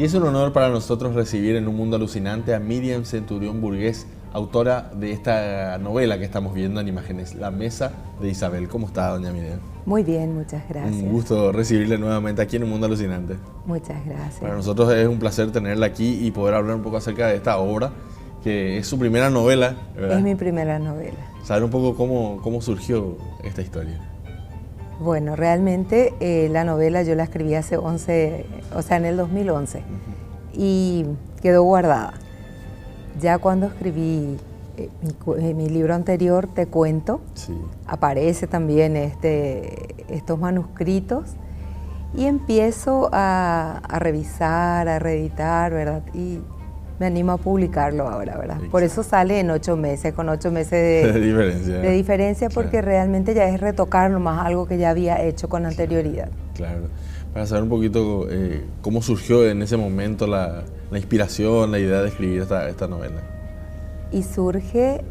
Y es un honor para nosotros recibir en Un Mundo Alucinante a Miriam Centurión Burgués, autora de esta novela que estamos viendo en imágenes, La Mesa de Isabel. ¿Cómo está, doña Miriam? Muy bien, muchas gracias. Un gusto recibirle nuevamente aquí en Un Mundo Alucinante. Muchas gracias. Para nosotros es un placer tenerla aquí y poder hablar un poco acerca de esta obra, que es su primera novela, ¿verdad? Es mi primera novela. Saber un poco cómo surgió esta historia. Bueno, realmente la novela yo la escribí hace 11, o sea, en el 2011, y quedó guardada. Ya cuando escribí mi libro anterior, Te Cuento, Sí. aparece también estos manuscritos y empiezo a revisar, a reeditar, ¿verdad? Y me animo a publicarlo ahora, ¿verdad? Exacto. Por eso sale en 8 meses, con 8 meses de diferencia, porque claro, realmente ya es retocar nomás algo que ya había hecho con anterioridad. Claro. Para saber un poquito cómo surgió en ese momento la inspiración, la idea de escribir esta novela. Y surge,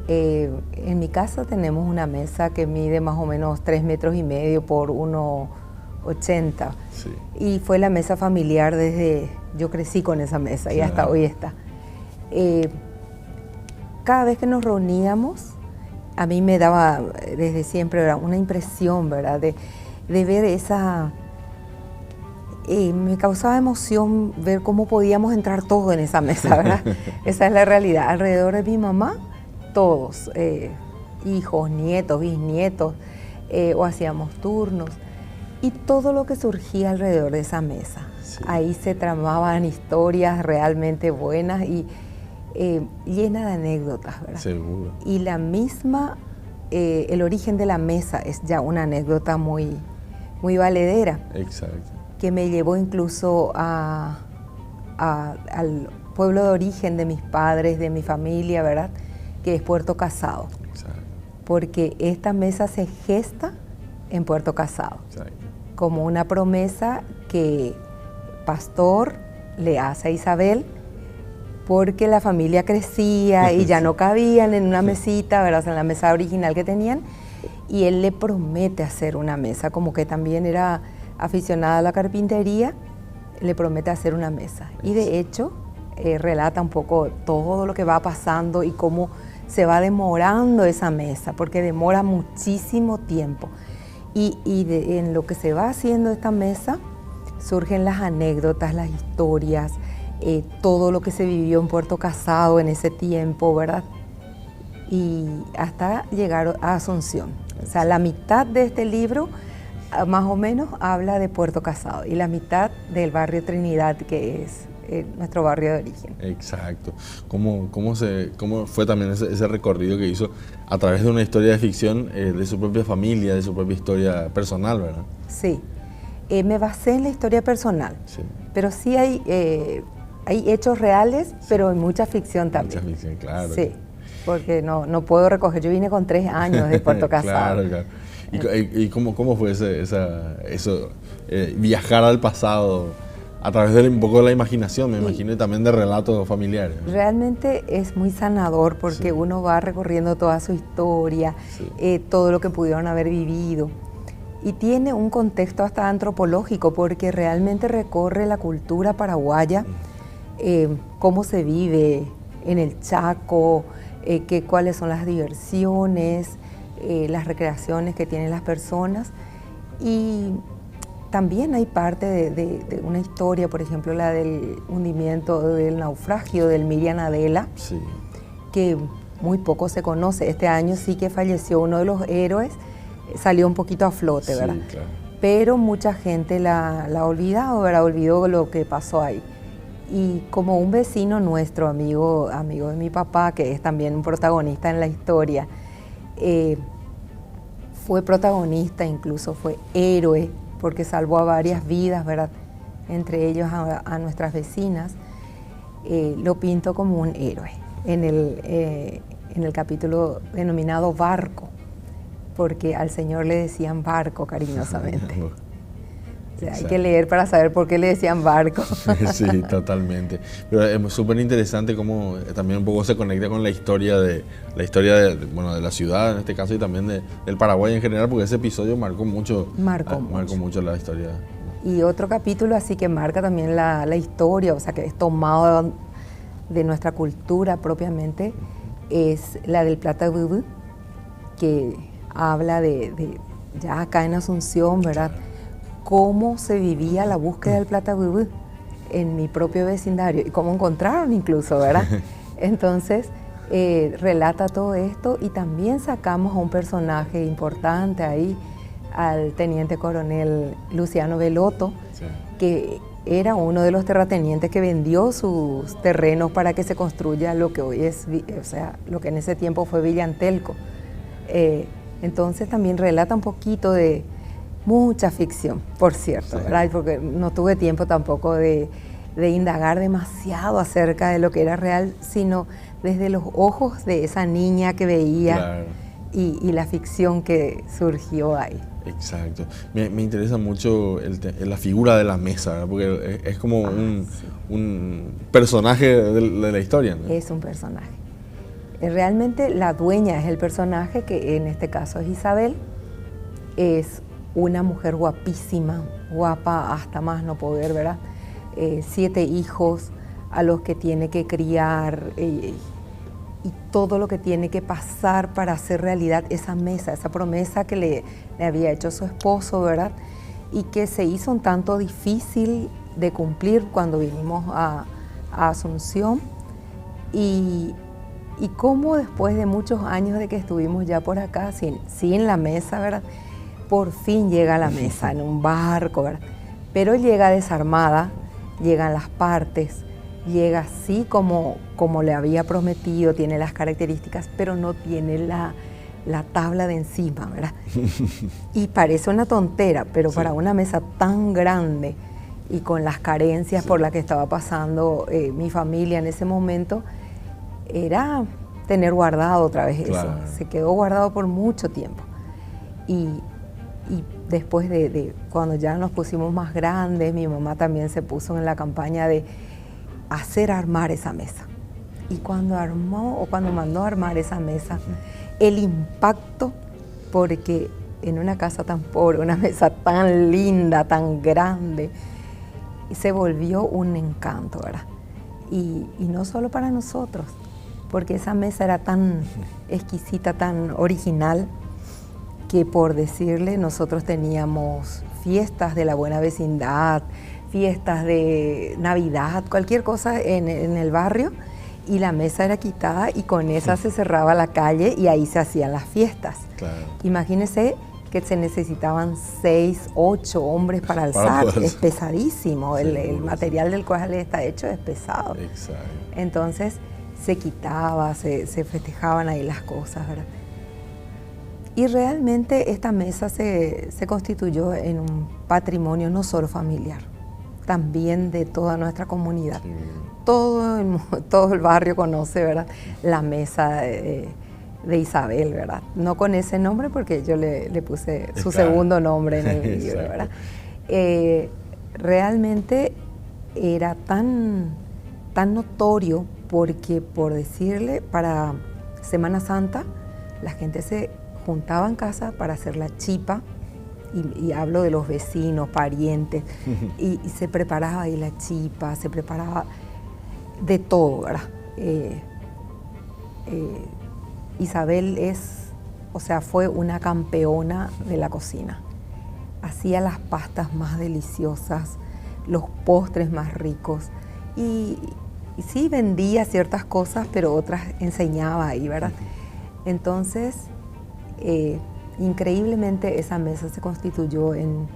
en mi casa tenemos una mesa que mide más o menos 3,5 metros por 1,80. Sí. Y fue la mesa familiar yo crecí con esa mesa, claro, y hasta hoy está. Cada vez que nos reuníamos, a mí me daba desde siempre, ¿verdad?, una impresión, ¿verdad?, de ver esa... me causaba emoción ver cómo podíamos entrar todos en esa mesa, ¿verdad? Esa es la realidad. Alrededor de mi mamá, todos, hijos, nietos, bisnietos, o hacíamos turnos. Y todo lo que surgía alrededor de esa mesa. Sí. Ahí se tramaban historias realmente buenas y llenas de anécdotas, ¿verdad? Seguro. Y la misma, el origen de la mesa es ya una anécdota muy, muy valedera. Exacto. Que me llevó incluso al pueblo de origen de mis padres, de mi familia, ¿verdad?, que es Puerto Casado. Exacto. Porque esta mesa se gesta en Puerto Casado. Exacto. Como una promesa que Pastor le hace a Isabel, porque la familia crecía y ya no cabían en una mesita, ¿verdad?, en la mesa original que tenían, y él le promete hacer una mesa, como que también era aficionada a la carpintería, le promete hacer una mesa. Y de hecho, relata un poco todo lo que va pasando y cómo se va demorando esa mesa, porque demora muchísimo tiempo. Y en lo que se va haciendo esta mesa, surgen las anécdotas, las historias, todo lo que se vivió en Puerto Casado en ese tiempo, ¿verdad? Y hasta llegar a Asunción. O sea, la mitad de este libro más o menos habla de Puerto Casado y la mitad del barrio Trinidad, que es nuestro barrio de origen. Exacto. ¿Cómo fue también ese recorrido que hizo a través de una historia de ficción de su propia familia, de su propia historia personal, ¿verdad? Sí. Me basé en la historia personal, sí, pero sí hay hechos reales, sí, pero hay mucha ficción también. Mucha ficción, claro. Sí, porque no puedo recoger. Yo vine con 3 años de Puerto Casado. Claro. ¿Y cómo fue eso, viajar al pasado a través de un poco de la imaginación, me imagino, y también de relatos familiares, ¿no? Realmente es muy sanador porque sí, uno va recorriendo toda su historia, sí, todo lo que pudieron haber vivido. Y tiene un contexto hasta antropológico porque realmente recorre la cultura paraguaya, cómo se vive en el Chaco, cuáles son las diversiones, las recreaciones que tienen las personas. Y también hay parte de una historia, por ejemplo, la del hundimiento, del naufragio del Miriam Adela, sí, que muy poco se conoce. Este año sí que falleció uno de los héroes, salió un poquito a flote, ¿verdad? Sí, claro. Pero mucha gente la ha olvidado, ¿verdad? Olvidó lo que pasó ahí. Y como un vecino nuestro, amigo de mi papá, que es también un protagonista en la historia, fue protagonista, incluso fue héroe, porque salvó a varias vidas, ¿verdad?, entre ellos a nuestras vecinas. Lo pinto como un héroe en el capítulo denominado Barco, porque al Señor le decían Barco cariñosamente. O sea, hay que leer para saber por qué le decían Barco. Sí, totalmente. Pero es súper interesante cómo también un poco se conecta con la historia de la ciudad en este caso y también del Paraguay en general, porque ese episodio marcó mucho la historia. Y otro capítulo así que marca también la historia, o sea, que es tomado de nuestra cultura propiamente, es la del Plata Bubu, que habla de ya acá en Asunción, ¿verdad? Cómo se vivía la búsqueda del Plata Bubu en mi propio vecindario y cómo encontraron incluso, ¿verdad? Entonces, relata todo esto y también sacamos a un personaje importante ahí, al teniente coronel Luciano Belotto, sí, que era uno de los terratenientes que vendió sus terrenos para que se construya lo que hoy es, o sea, lo que en ese tiempo fue Villa Antelco. Entonces también relata un poquito de mucha ficción, por cierto, sí, ¿verdad? Porque no tuve tiempo tampoco de indagar demasiado acerca de lo que era real, sino desde los ojos de esa niña que veía, claro, y la ficción que surgió ahí. Exacto. Me interesa mucho la figura de la mesa, ¿verdad? Porque es como un personaje de la historia, ¿no? Es un personaje. Realmente la dueña es el personaje, que en este caso es Isabel. Es una mujer guapísima, guapa hasta más no poder, ¿verdad? 7 hijos a los que tiene que criar, y todo lo que tiene que pasar para hacer realidad esa mesa, esa promesa que le había hecho su esposo, ¿verdad? Y que se hizo un tanto difícil de cumplir cuando vinimos a Asunción. Y cómo después de muchos años de que estuvimos ya por acá, sin la mesa, ¿verdad? Por fin llega a la mesa en un barco, ¿verdad? Pero llega desarmada, llegan las partes, llega así como le había prometido, tiene las características, pero no tiene la tabla de encima, ¿verdad? Y parece una tontera, pero sí, para una mesa tan grande y con las carencias, sí, por las que estaba pasando mi familia en ese momento, era tener guardado otra vez, claro, eso. Se quedó guardado por mucho tiempo. Y después de cuando ya nos pusimos más grandes, mi mamá también se puso en la campaña de hacer armar esa mesa. Y cuando mandó a armar esa mesa, el impacto, porque en una casa tan pobre, una mesa tan linda, tan grande, se volvió un encanto, ¿verdad? Y no solo para nosotros, porque esa mesa era tan exquisita, tan original, que por decirle, nosotros teníamos fiestas de la buena vecindad, fiestas de Navidad, cualquier cosa en el barrio, y la mesa era quitada y con esa se cerraba la calle y ahí se hacían las fiestas. Claro. Imagínense que se necesitaban 6, 8 hombres para alzar, es pesadísimo, sí, el material del cual está hecho es pesado. Exacto. Entonces se quitaba, se festejaban ahí las cosas, ¿verdad? Y realmente esta mesa se constituyó en un patrimonio no solo familiar, también de toda nuestra comunidad. Sí. Todo el barrio conoce, ¿verdad?, la mesa de Isabel, ¿verdad? No con ese nombre porque yo le puse su segundo nombre en el libro, ¿verdad? Realmente era tan notorio porque, por decirle, para Semana Santa la gente se juntaba en casa para hacer la chipa, y hablo de los vecinos, parientes, y se preparaba ahí la chipa, se preparaba de todo, ¿verdad? Isabel fue una campeona de la cocina. Hacía las pastas más deliciosas, los postres más ricos, y sí vendía ciertas cosas, pero otras enseñaba ahí, ¿verdad? Entonces, increíblemente esa mesa se constituyó en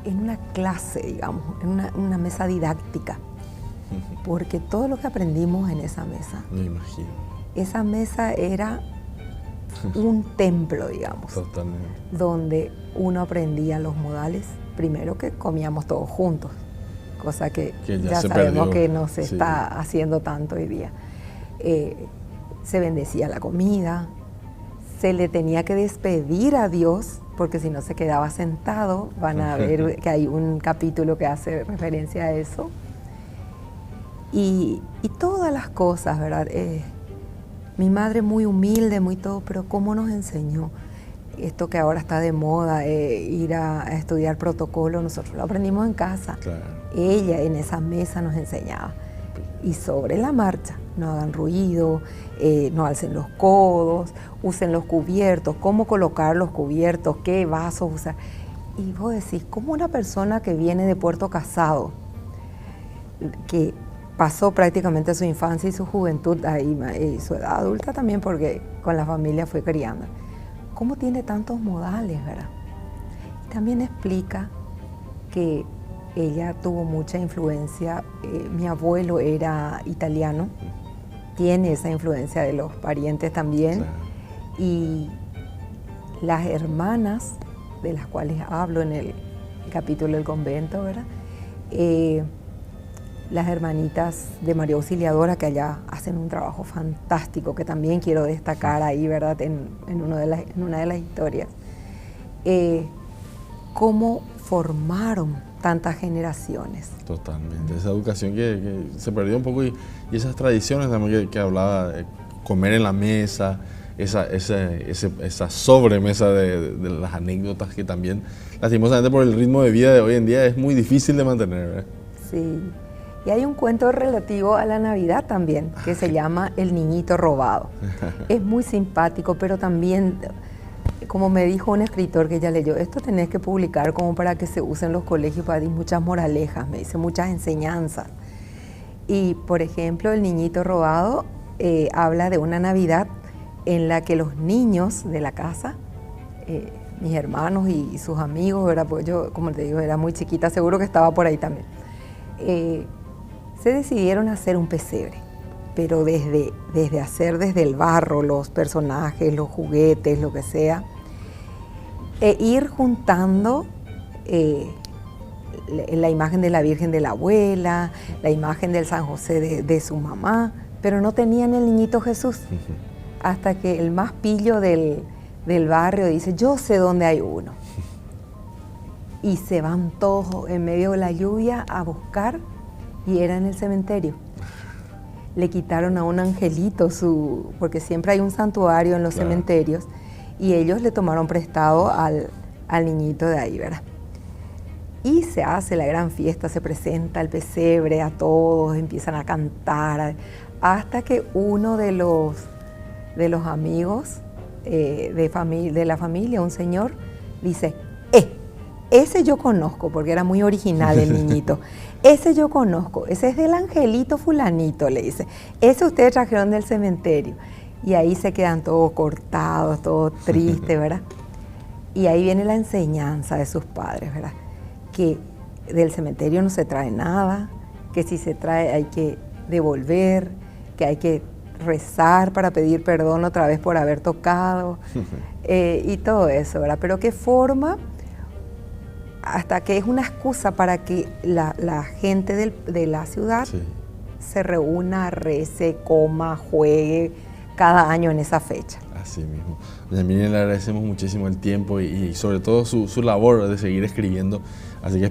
una clase, digamos, en una mesa didáctica, porque todo lo que aprendimos en esa mesa, me imagino, esa mesa era un templo, digamos. Totalmente. Donde uno aprendía los modales, primero que comíamos todos juntos, cosa que ya sabemos que no se está haciendo tanto hoy día. Se bendecía la comida, se le tenía que despedir a Dios, porque si no se quedaba sentado. Van a ver que hay un capítulo que hace referencia a eso. Y todas las cosas, ¿verdad? Mi madre muy humilde, muy todo, pero cómo nos enseñó. esto que ahora está de moda, ir a estudiar protocolo, nosotros lo aprendimos en casa. Claro. Ella en esa mesa nos enseñaba. Y sobre la marcha, no hagan ruido, no alcen los codos, usen los cubiertos, cómo colocar los cubiertos, qué vasos usar. Y vos decís, ¿cómo una persona que viene de Puerto Casado, que pasó prácticamente su infancia y su juventud ahí, y su edad adulta también, porque con la familia fue criando, cómo tiene tantos modales, verdad? También explica que ella tuvo mucha influencia, mi abuelo era italiano, tiene esa influencia de los parientes también, Claro. y las hermanas, de las cuales hablo en el capítulo del convento, ¿verdad? Las hermanitas de María Auxiliadora, que allá hacen un trabajo fantástico, que también quiero destacar ahí, ¿verdad? En una de las historias. Cómo formaron tantas generaciones. Totalmente. Esa educación que se perdió un poco y esas tradiciones también que hablaba, comer en la mesa, esa sobremesa de las anécdotas que también, lastimosamente por el ritmo de vida de hoy en día, es muy difícil de mantener, ¿verdad? Sí. Y hay un cuento relativo a la Navidad también, que se llama El Niñito Robado. Es muy simpático, pero también, como me dijo un escritor que ya leyó, esto tenés que publicar como para que se use en los colegios, para dar muchas moralejas, me dice, muchas enseñanzas. Y, por ejemplo, El Niñito Robado habla de una Navidad en la que los niños de la casa, mis hermanos y sus amigos, ¿verdad? Pues yo, como te digo, era muy chiquita, seguro que estaba por ahí también, se decidieron a hacer un pesebre, pero desde hacer desde el barro los personajes, los juguetes, lo que sea, e ir juntando la imagen de la Virgen de la abuela, la imagen del San José de su mamá, pero no tenían el niñito Jesús. Hasta que el más pillo del barrio dice, yo sé dónde hay uno. Y se van todos en medio de la lluvia a buscar, y era en el cementerio. Le quitaron a un angelito porque siempre hay un santuario en los Claro. cementerios, y ellos le tomaron prestado al niñito de ahí, ¿verdad? Y se hace la gran fiesta, se presenta el pesebre a todos, empiezan a cantar, hasta que uno de los amigos de la familia, un señor, dice, ese yo conozco, porque era muy original el niñito, ese yo conozco, ese es del angelito fulanito, le dice, ese ustedes trajeron del cementerio. Y ahí se quedan todos cortados, todos tristes, ¿verdad? Y ahí viene la enseñanza de sus padres, ¿verdad? Que del cementerio no se trae nada, que si se trae hay que devolver, que hay que rezar para pedir perdón otra vez por haber tocado, y todo eso, ¿verdad? Pero que forma, hasta que es una excusa para que la gente de la ciudad Sí. se reúna, rece, coma, juegue cada año en esa fecha. Así mismo. Doña Miriam, le agradecemos muchísimo el tiempo y sobre todo su labor de seguir escribiendo. Así que